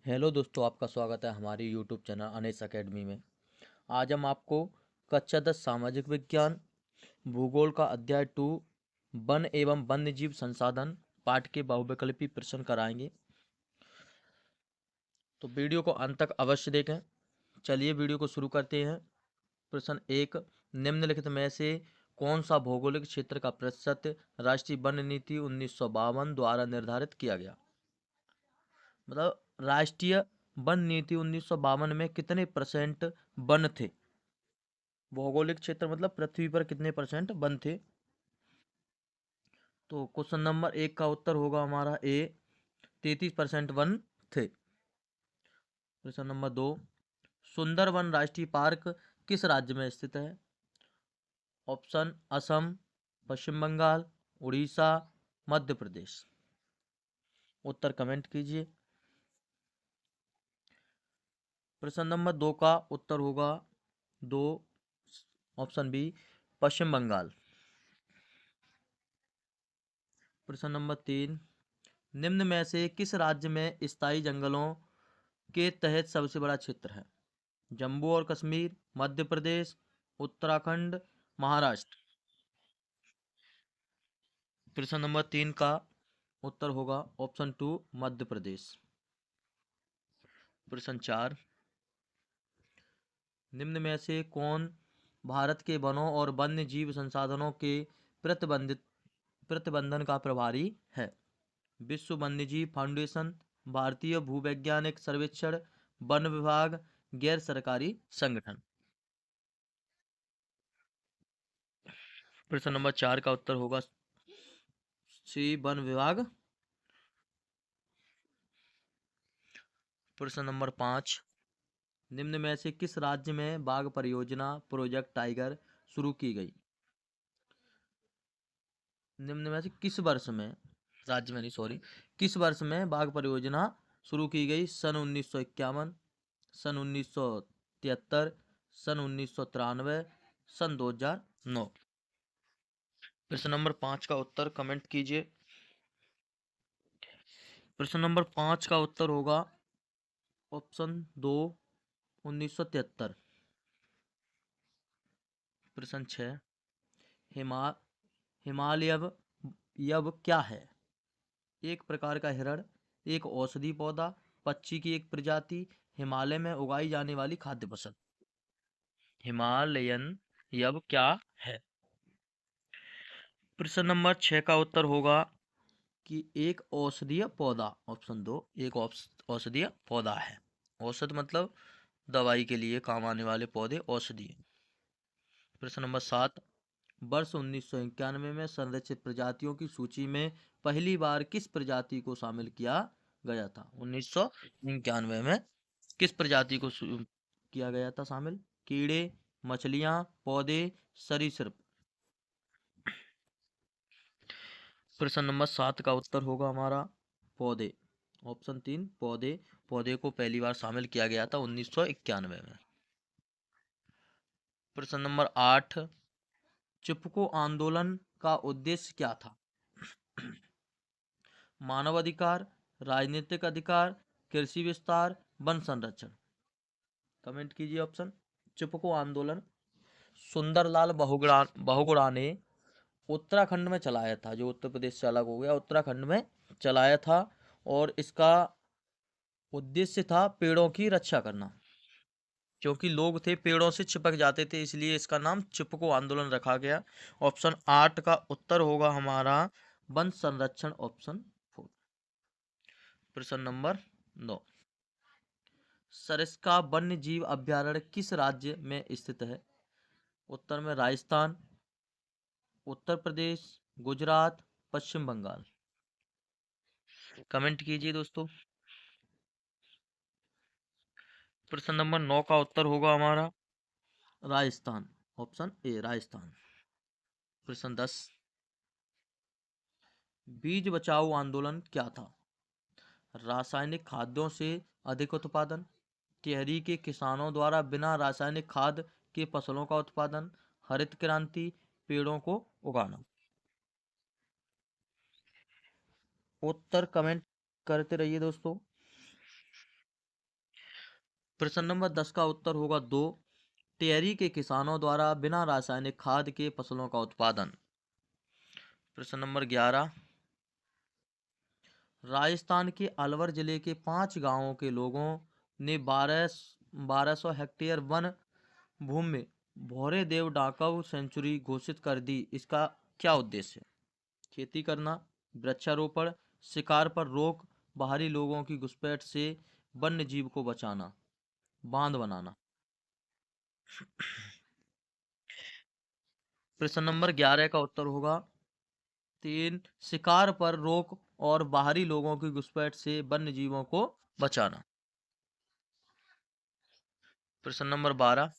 Hello दोस्तों, आपका स्वागत है हमारी यूट्यूब चैनल अनेस अकेडमी में। आज हम आपको कक्षा 10 सामाजिक विज्ञान भूगोल का अध्याय 2 वन एवं वन्यजीव संसाधन पाठ के बहुविकल्पी प्रश्न कराएंगे। तो वीडियो को अंत तक अवश्य देखें। चलिए वीडियो को शुरू करते हैं। प्रश्न 1, निम्नलिखित में से कौन सा भौगोलिक क्षेत्र का प्रतिशत राष्ट्रीय वन नीति 1952 द्वारा निर्धारित किया गया? मतलब राष्ट्रीय वन नीति 1952 में कितने परसेंट वन थे? भौगोलिक क्षेत्र मतलब पृथ्वी पर कितने परसेंट वन थे? तो क्वेश्चन नंबर 1 का उत्तर होगा हमारा ए, 33% वन थे। प्रश्न नंबर 2, सुंदरवन राष्ट्रीय पार्क किस राज्य में स्थित है? ऑप्शन असम, पश्चिम बंगाल, उड़ीसा, मध्य प्रदेश। उत्तर कमेंट कीजिए। प्रश्न नंबर 2 का उत्तर होगा 2, ऑप्शन बी, पश्चिम बंगाल। प्रश्न नंबर 3, निम्न में से किस राज्य में स्थायी जंगलों के तहत सबसे बड़ा क्षेत्र है? जम्मू और कश्मीर, मध्य प्रदेश, उत्तराखंड, महाराष्ट्र। प्रश्न नंबर 3 का उत्तर होगा ऑप्शन 2, मध्य प्रदेश। प्रश्न 4, निम्न में से कौन भारत के वनों और वन्य जीव संसाधनों के प्रबंधन का प्रभारी है? विश्व वन्यजीव फाउंडेशन, भारतीय भूवैज्ञानिक सर्वेक्षण, वन विभाग, गैर सरकारी संगठन। प्रश्न नंबर 4 का उत्तर होगा सी, वन विभाग। प्रश्न नंबर 5, निम्न में से किस राज्य में बाघ परियोजना प्रोजेक्ट टाइगर शुरू की गई? निम्न में से किस वर्ष में, राज्य में नहीं सॉरी, किस वर्ष में बाघ परियोजना शुरू की गई? सन 1951, सन 1973, सन 1993, सन 2009। प्रश्न नंबर 5 का उत्तर कमेंट कीजिए। प्रश्न नंबर 5 का उत्तर होगा ऑप्शन 2, 1973। प्रश्न 6, हिमा हिमालय यव क्या है? एक प्रकार का हिरण, एक औषधि पौधा, पक्षी की एक प्रजाति, हिमालय में उगाई जाने वाली खाद्य फसल। हिमालयन यव क्या है? प्रश्न नंबर 6 का उत्तर होगा कि एक औषधीय पौधा, ऑप्शन 2, एक औषधीय पौधा है। औषध मतलब दवाई के लिए काम आने वाले पौधे औषधीय। प्रश्न नंबर 7, वर्ष 1991 में संरक्षित प्रजातियों की सूची में पहली बार किस प्रजाति को शामिल किया गया था? 1991 में किस प्रजाति को किया गया था शामिल? कीड़े, मछलियां, पौधे, सरीसृप। प्रश्न नंबर 7 का उत्तर होगा हमारा पौधे, ऑप्शन 3, पौधे। पौधे को पहली बार शामिल किया गया था 1991 में। प्रश्न नंबर 8, चिपको आंदोलन का उद्देश्य क्या था? मानव अधिकार, राजनीतिक अधिकार, कृषि विस्तार, वन संरक्षण। कमेंट कीजिए ऑप्शन। चिपको आंदोलन सुंदरलाल बहुगुणा ने उत्तराखंड में चलाया था, जो उत्तर प्रदेश से अलग हो गया, उत्तराखंड में चलाया था। और इसका उद्देश्य था पेड़ों की रक्षा करना, क्योंकि लोग थे पेड़ों से चिपक जाते थे, इसलिए इसका नाम चिपको आंदोलन रखा गया। ऑप्शन 8 का उत्तर होगा हमारा वन संरक्षण, ऑप्शन 4। प्रश्न नंबर 9, सरिस्का वन्य जीव अभ्यारण्य किस राज्य में स्थित है? उत्तर में राजस्थान, उत्तर प्रदेश, गुजरात, पश्चिम बंगाल। कमेंट कीजिए दोस्तों। प्रश्न नंबर 9 का उत्तर होगा हमारा राजस्थान, ऑप्शन ए, राजस्थान। प्रश्न 10, बीज बचाओ आंदोलन क्या था? रासायनिक खाद्यों से अधिक उत्पादन, टिहरी के किसानों द्वारा बिना रासायनिक खाद के फसलों का उत्पादन, हरित क्रांति, पेड़ों को उगाना। उत्तर कमेंट करते रहिए दोस्तों। प्रश्न नंबर 10 का उत्तर होगा 2। टिहरी के किसानों द्वारा बिना रासायनिक खाद के फसलों का उत्पादन। प्रश्न नंबर 11, राजस्थान के अलवर जिले के 5 गांवों के लोगों ने 1200 हेक्टेयर वन भूमि में भौरे देव डाकव सेंचुरी घोषित कर दी। इसका क्या उद्देश्य है? खेती करना, वृक्षारोपण, शिकार पर रोक, बाहरी लोगों की घुसपैठ से वन्य जीव को बचाना, बांध बनाना। प्रश्न नंबर 11 का उत्तर होगा 3, शिकार पर रोक और बाहरी लोगों की घुसपैठ से वन्य जीवों को बचाना। प्रश्न नंबर 12,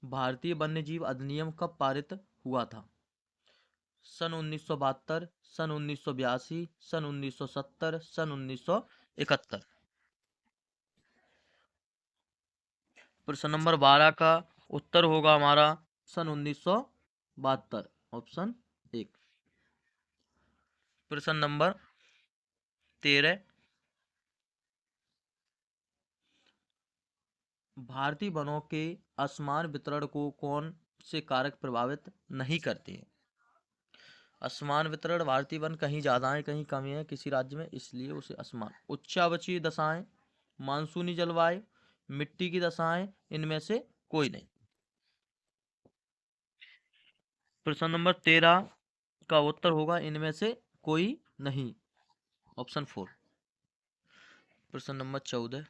भारतीय वन्यजीव अधिनियम कब पारित हुआ था? सन 1972, सन 1982, सन 1970, सन 1971। प्रश्न नंबर 12 का उत्तर होगा हमारा सन 1972, ऑप्शन 1। प्रश्न नंबर 13, भारतीय वनों के असमान वितरण को कौन से कारक प्रभावित नहीं करते हैं? असमान वितरण, भारतीय वन कहीं ज्यादा है कहीं कम है किसी राज्य में, इसलिए उसे असमान। उच्चावचीय दशाएं, मानसूनी जलवायु, मिट्टी की दशाएं, इनमें से कोई नहीं। प्रश्न नंबर 13 का उत्तर होगा इनमें से कोई नहीं, ऑप्शन 4। प्रश्न नंबर 14,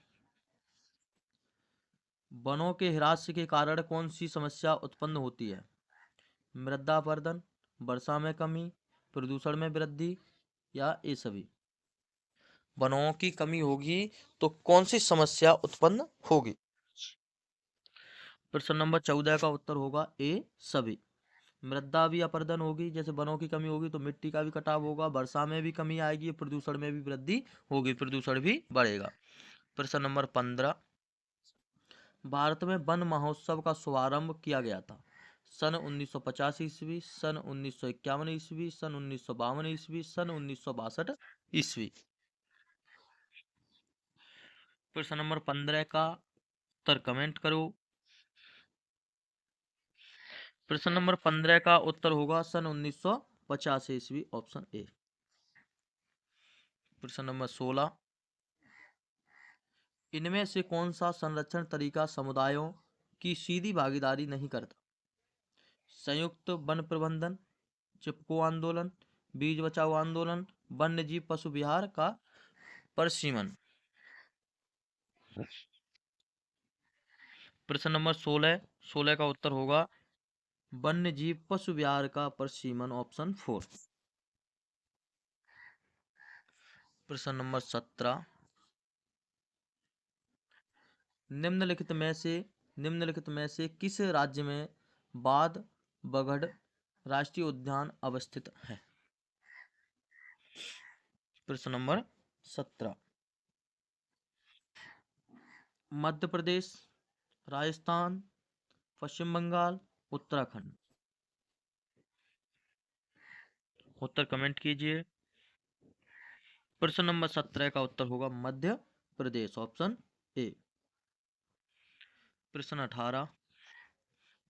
वनों के ह्रास के कारण कौन सी समस्या उत्पन्न होती है? मृदा अपरदन, वर्षा में कमी, प्रदूषण में वृद्धि, या ये सभी? वनों की कमी होगी तो कौन सी समस्या उत्पन्न होगी? प्रश्न नंबर 14 का उत्तर होगा ए सभी। मृदा भी अपरदन होगी, जैसे वनों की कमी होगी तो मिट्टी का भी कटाव होगा, वर्षा में भी कमी आएगी, प्रदूषण में भी वृद्धि होगी, प्रदूषण भी बढ़ेगा। प्रश्न नंबर 15, भारत में वन महोत्सव का शुभारंभ किया गया था? सन 1950 ईस्वी, सन 1951 ईस्वी, सन 1952 ईस्वी, सन 1962 ईस्वी? प्रश्न नंबर 15 का उत्तर कमेंट करो। प्रश्न नंबर 15 का उत्तर होगा सन 1950 ईस्वी, ऑप्शन ए। प्रश्न नंबर 16, इनमें से कौन सा संरक्षण तरीका समुदायों की सीधी भागीदारी नहीं करता? संयुक्त वन प्रबंधन, चिपको आंदोलन, बीज बचाओ आंदोलन, वन्यजीव पशु विहार का प्रशीमन? प्रश्न नंबर 16 का उत्तर होगा वन्यजीव पशु विहार का प्रशीमन, ऑप्शन 4। प्रश्न नंबर 17, निम्नलिखित में से किस राज्य में बाध बगड़ राष्ट्रीय उद्यान अवस्थित है? प्रश्न नंबर 17, मध्य प्रदेश, राजस्थान, पश्चिम बंगाल, उत्तराखंड? उत्तर कमेंट कीजिए। प्रश्न नंबर 17 का उत्तर होगा मध्य प्रदेश, ऑप्शन ए। प्रश्न 18,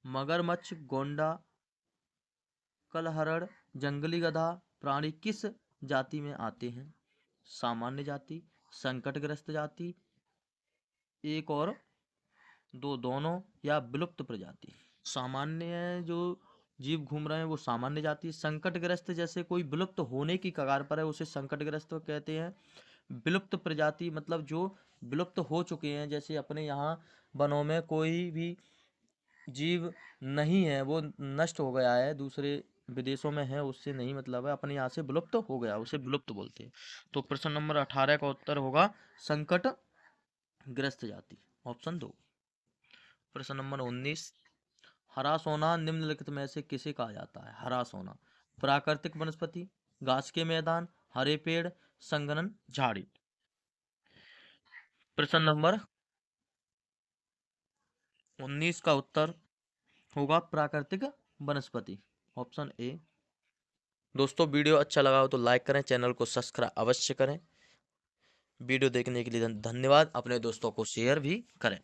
मगरमच्छ, गोंडा, कलहरण, जंगली गधा प्राणी किस जाति में आते हैं? सामान्य जाति, संकटग्रस्त जाति, एक और दो दोनों, या विलुप्त प्रजाति? सामान्य जो जीव घूम रहे हैं वो सामान्य जाति, संकटग्रस्त जैसे कोई विलुप्त होने की कगार पर है उसे संकटग्रस्त कहते हैं। विलुप्त प्रजाति मतलब जो विलुप्त हो चुके हैं, जैसे अपने यहाँ वनों में कोई भी जीव नहीं है, वो नष्ट हो गया है, दूसरे विदेशों में है उससे नहीं मतलब है, अपने यहाँ से विलुप्त हो गया उसे विलुप्त बोलते हैं। तो प्रश्न नंबर 18 का उत्तर होगा संकट ग्रस्त जाति, ऑप्शन 2। प्रश्न नंबर 19, हरा सोना निम्नलिखित में से किसे कहा जाता है? हरा सोना, प्राकृतिक वनस्पति, घास के मैदान, हरे पेड़, संघनन झाड़ी? प्रश्न नंबर 19 का उत्तर होगा प्राकृतिक वनस्पति, ऑप्शन ए। दोस्तों वीडियो अच्छा लगा हो तो लाइक करें, चैनल को सब्सक्राइब अवश्य करें। वीडियो देखने के लिए धन्यवाद। अपने दोस्तों को शेयर भी करें।